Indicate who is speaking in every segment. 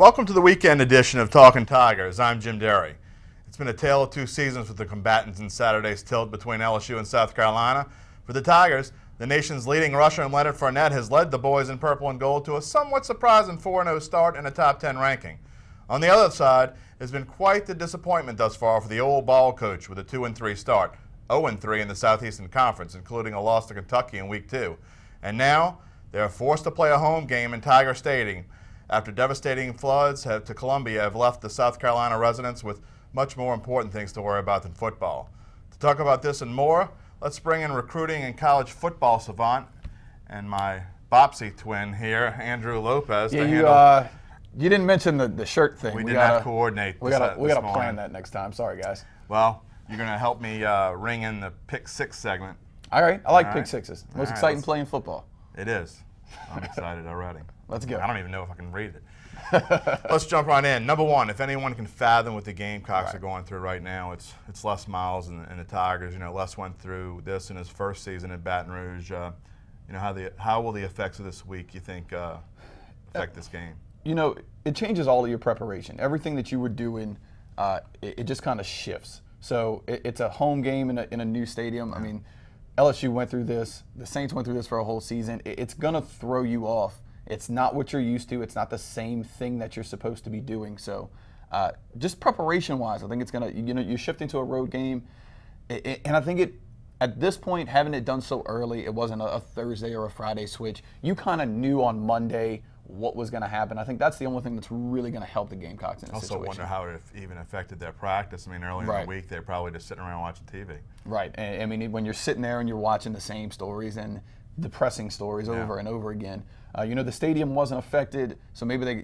Speaker 1: Welcome to the weekend edition of Talkin' Tigers. I'm Jim Derry. It's been a tale of two seasons with the combatants in Saturday's tilt between LSU and South Carolina. For the Tigers, the nation's leading rusher in Leonard Fournette has led the boys in purple and gold to a somewhat surprising 4-0 start and a top 10 ranking. On the other side, it's been quite the disappointment thus far for the old ball coach with a 2-3 start, 0-3 in the Southeastern Conference, including a loss to Kentucky in Week 2. And now, they are forced to play a home game in Tiger Stadium after devastating floods to Columbia have left the South Carolina residents with much more important things to worry about than football. To talk about this and more, let's bring in recruiting and college football savant and my Bopsy twin here, Andrew Lopez.
Speaker 2: Yeah, you didn't mention the shirt thing.
Speaker 1: We did not coordinate.
Speaker 2: We got to plan that next time. Sorry, guys.
Speaker 1: Well, you're going to help me ring in the Pick Six segment.
Speaker 2: All right. I like Pick Sixes. Most exciting play in football.
Speaker 1: It is. I'm excited already.
Speaker 2: Let's go.
Speaker 1: I don't even know if I can read it. Let's jump right in. Number one, if anyone can fathom what the Gamecocks are going through right now, it's Les Miles and the Tigers. You know, Les went through this in his first season at Baton Rouge. You know, how will the effects of this week, you think, affect this game? You know,
Speaker 2: it changes all of your preparation. Everything that you were doing, it just kind of shifts. So it's a home game in a new stadium. I mean, LSU went through this. The Saints went through this for a whole season. It's going to throw you off. It's not what you're used to. It's not the same thing that you're supposed to be doing. So just preparation-wise, I think it's going to, you know, you're shifting to a road game. And I think at this point, having it done so early, it wasn't a Thursday or a Friday switch. You kind of knew on Monday what was going to happen. I think that's the only thing that's really going to help the Gamecocks in this situation.
Speaker 1: I also wonder how it even affected their practice. I mean, early in the week, they're probably just sitting around watching TV.
Speaker 2: Right. And, I mean, when you're sitting there and you're watching the same stories and depressing stories over and over again, you know, the stadium wasn't affected, so maybe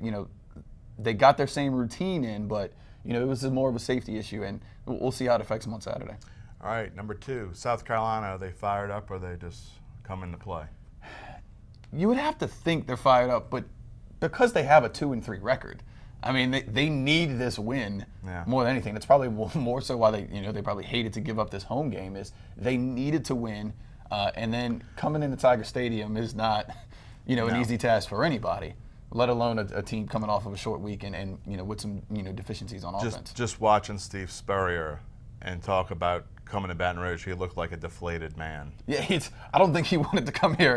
Speaker 2: they got their same routine in, but, you know, it was more of a safety issue, and we'll see how it affects them on Saturday.
Speaker 1: All right, number two, South Carolina, are they fired up or are they just come into play?
Speaker 2: You would have to think they're fired up, but because they have a 2-3 record, I mean, they need this win more than anything. That's probably more so why they probably hated to give up this home game, is they needed to win, and then coming into Tiger Stadium is not, you know, an easy task for anybody, let alone a team coming off of a short week and you know, with some, you know, deficiencies on offense.
Speaker 1: Just watching Steve Spurrier and talk about coming to Baton Rouge, he looked like a deflated man.
Speaker 2: Yeah, I don't think he wanted to come here.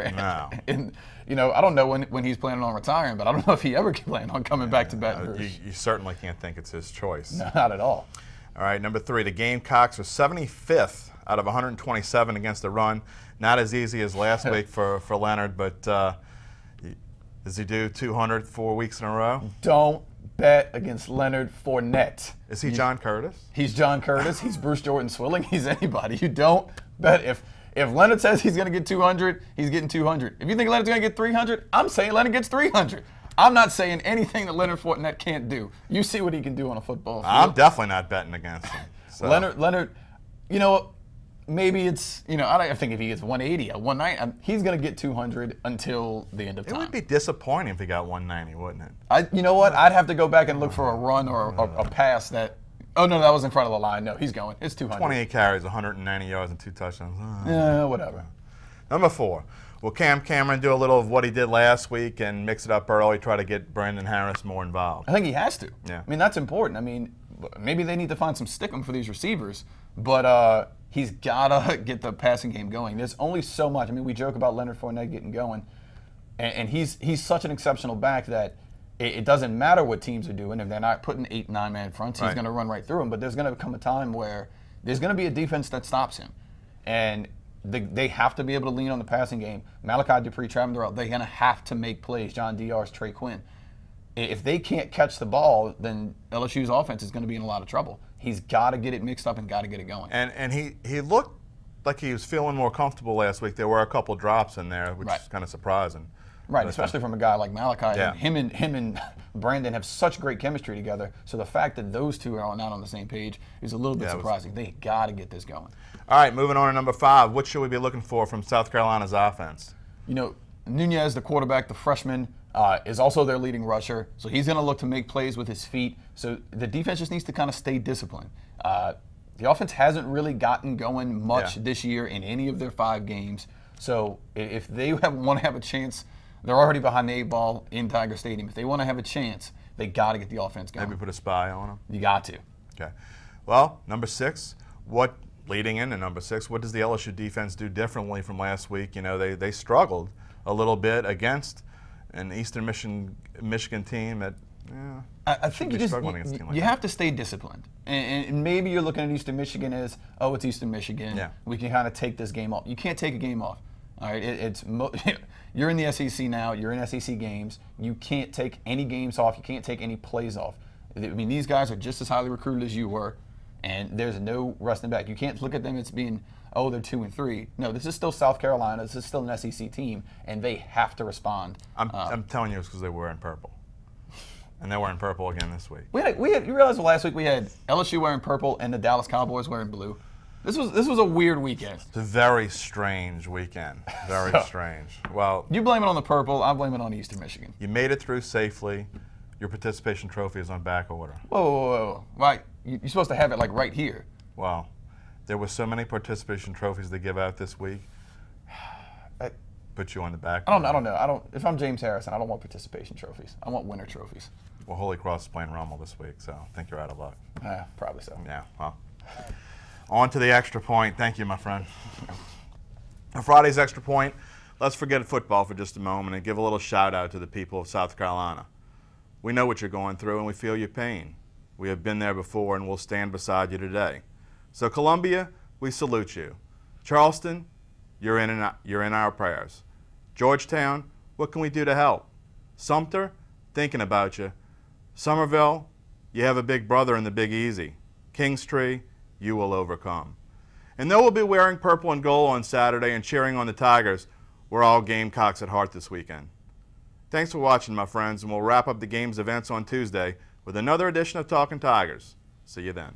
Speaker 2: And you know, I don't know when he's planning on retiring, but I don't know if he ever planned on coming back to Baton Rouge.
Speaker 1: You certainly can't think it's his choice.
Speaker 2: No, not at all.
Speaker 1: All right, number three, the Gamecocks are 75th out of 127 against the run. Not as easy as last week for Leonard, but does he do 200 4 weeks in a row?
Speaker 2: Don't bet against Leonard Fournette.
Speaker 1: Is he John Curtis?
Speaker 2: He's John Curtis. He's Bruce Jordan Swilling. He's anybody. You don't bet. If Leonard says he's going to get 200, he's getting 200. If you think Leonard's going to get 300, I'm saying Leonard gets 300. I'm not saying anything that Leonard Fournette can't do. You see what he can do on a football field.
Speaker 1: I'm definitely not betting against him. So.
Speaker 2: Leonard, you know, maybe it's, you know, I think if he gets 180 at 190, he's going to get 200 until the end of time.
Speaker 1: It would be disappointing if he got 190, wouldn't it?
Speaker 2: You know what? I'd have to go back and look for a run or a pass that. Oh no, that was in front of the line. No, he's going. It's 200.
Speaker 1: 28 carries, 190 yards, and 2 touchdowns.
Speaker 2: Yeah, whatever.
Speaker 1: Number four. Will Cam Cameron do a little of what he did last week and mix it up early, try to get Brandon Harris more involved?
Speaker 2: I think he has to.
Speaker 1: Yeah.
Speaker 2: I mean, that's important. I mean, maybe they need to find some stickum for these receivers, but he's got to get the passing game going. There's only so much. I mean, we joke about Leonard Fournette getting going, and he's such an exceptional back that it doesn't matter what teams are doing. If they're not putting 8, 9-man fronts, he's going to run right through them. But there's going to come a time where there's going to be a defense that stops him, and they have to be able to lean on the passing game. Malachi Dupree, Travis Durrell, they're going to have to make plays. John Diar's, Trey Quinn. If they can't catch the ball, then LSU's offense is going to be in a lot of trouble. He's got to get it mixed up and got to get it going.
Speaker 1: And he looked like he was feeling more comfortable last week. There were a couple drops in there, which is kind of surprising.
Speaker 2: Right, especially from a guy like Malachi. Yeah. Him and Brandon have such great chemistry together. So the fact that those two are not on the same page is a little bit surprising. They got to get this going.
Speaker 1: All right, moving on to number five. What should we be looking for from South Carolina's offense?
Speaker 2: You know, Nunez, the quarterback, the freshman, is also their leading rusher. So he's going to look to make plays with his feet. So the defense just needs to kind of stay disciplined. The offense hasn't really gotten going much this year in any of their 5 games. So if they want to have a chance, they're already behind the 8 ball in Tiger Stadium. If they want to have a chance, They got to get the offense going.
Speaker 1: Maybe put a spy on them.
Speaker 2: You got to.
Speaker 1: Okay. Well, number 6, leading into number 6, what does the LSU defense do differently from last week? You know, they struggled a little bit against an Eastern Michigan team that,
Speaker 2: I think you have to stay disciplined. And maybe you're looking at Eastern Michigan as, oh, it's Eastern Michigan.
Speaker 1: Yeah.
Speaker 2: We can kind of take this game off. You can't take a game off. All right, you're in the SEC now. You're in SEC games. You can't take any games off. You can't take any plays off. I mean, these guys are just as highly recruited as you were, and there's no resting back. You can't look at them as being, oh, they're 2 and 3. No, this is still South Carolina. This is still an SEC team, and they have to respond.
Speaker 1: I'm telling you, it's because they were in purple. And they're wearing purple again this week.
Speaker 2: You realize last week we had LSU wearing purple and the Dallas Cowboys wearing blue. This was a weird weekend.
Speaker 1: It's a very strange weekend. Very strange. Well,
Speaker 2: you blame it on the purple. I blame it on Eastern Michigan.
Speaker 1: You made it through safely. Your participation trophy is on back order.
Speaker 2: Whoa. Right. You're supposed to have it like right here.
Speaker 1: Well, there were so many participation trophies they give out this week. Put you on the back.
Speaker 2: I don't know. If I'm James Harrison, I don't want participation trophies. I want winner trophies.
Speaker 1: Well, Holy Cross is playing Rummel this week, so I think you're out of luck.
Speaker 2: Probably so.
Speaker 1: Yeah. Well, on to the extra point. Thank you, my friend. On Friday's extra point, let's forget football for just a moment and give a little shout out to the people of South Carolina. We know what you're going through and we feel your pain. We have been there before and we'll stand beside you today. So Columbia, we salute you. Charleston, you're in our prayers. Georgetown, what can we do to help? Sumter, thinking about you. Somerville, you have a big brother in the Big Easy. Kingstree, you will overcome. And though we'll be wearing purple and gold on Saturday and cheering on the Tigers, we're all Gamecocks at heart this weekend. Thanks for watching, my friends, and we'll wrap up the game's events on Tuesday with another edition of Talkin' Tigers. See you then.